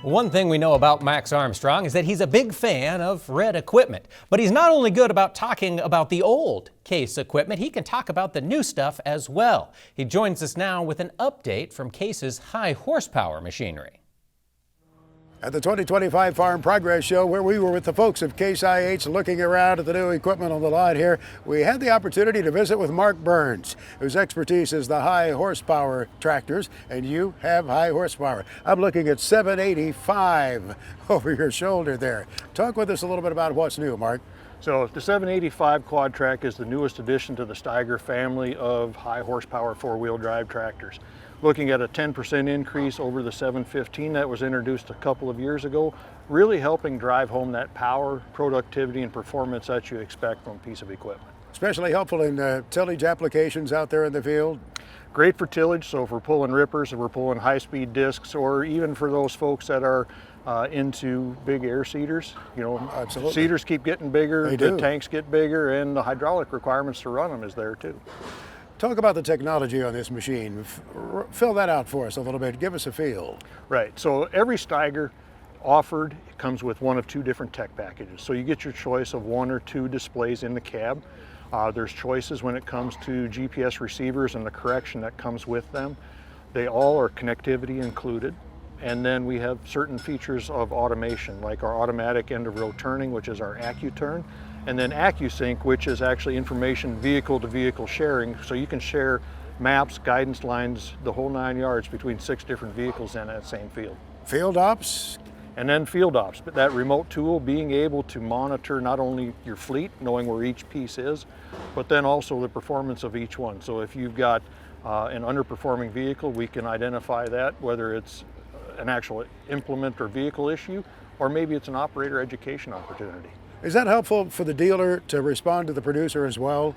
One thing we know about Max Armstrong is that he's a big fan of red equipment. But he's not only good about talking about the old Case equipment, he can talk about the new stuff as well. He joins us now with an update from Case's high horsepower machinery. At the 2025 Farm Progress Show, where we were with the folks of Case IH looking around at the new equipment on the lot here, we had the opportunity to visit with Mark Burns, whose expertise is the high horsepower tractors, and you have high horsepower. I'm looking at 785 over your shoulder there. Talk with us a little bit about what's new, Mark. So the 785 Quad Track is the newest addition to the STEIGER family of high horsepower four-wheel drive tractors. Looking at a 10% increase over the 715 that was introduced a couple of years ago, really helping drive home that power, productivity, and performance that you expect from a piece of equipment. Especially helpful in tillage applications out there in the field. Great for tillage, so if we're pulling rippers, if we're pulling high-speed discs, or even for those folks that are into big air seeders. You know, absolutely. Seeders keep getting bigger, They the do. tanks get bigger, and the hydraulic requirements to run them is there too. Talk about the technology on this machine. Fill that out for us a little bit. Give us a feel. Right, so every STEIGER offered comes with one of two different tech packages. So you get your choice of one or two displays in the cab. There's choices when it comes to GPS receivers and the correction that comes with them. They all are connectivity included. And then we have certain features of automation, like our automatic end of row turning, which is our AccuTurn, and then AccuSync, which is actually information vehicle to vehicle sharing. So you can share maps, guidance lines, the whole 9 yards between 6 different vehicles in that same field. Field ops? And then field ops, but that remote tool, being able to monitor not only your fleet, knowing where each piece is, but then also the performance of each one. So if you've got an underperforming vehicle, we can identify that, whether it's an actual implement or vehicle issue, or maybe it's an operator education opportunity. Is that helpful for the dealer to respond to the producer as well?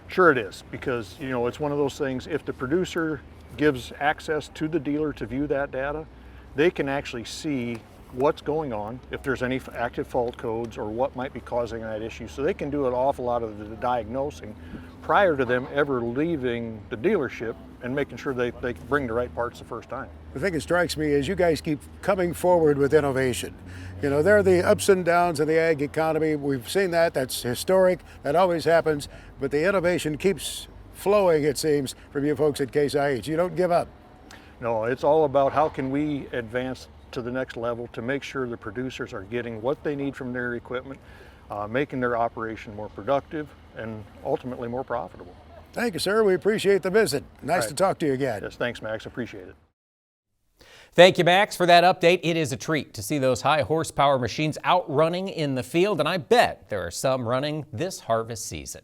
Sure it is, because you know it's one of those things, if the producer gives access to the dealer to view that data, they can actually see what's going on, if there's any active fault codes or what might be causing that issue. So they can do an awful lot of the diagnosing prior to them ever leaving the dealership and making sure they bring the right parts the first time. The thing that strikes me is you guys keep coming forward with innovation. You know, there are the ups and downs of the ag economy. We've seen that. That's historic. That always happens. But the innovation keeps flowing, it seems, from you folks at Case IH. You don't give up. No, it's all about how can we advance to the next level to make sure the producers are getting what they need from their equipment, making their operation more productive and ultimately more profitable. Thank you, sir. We appreciate the visit. Nice to talk to you again. Yes, thanks, Max. Appreciate it. Thank you, Max, for that update. It is a treat to see those high horsepower machines out running in the field, and I bet there are some running this harvest season.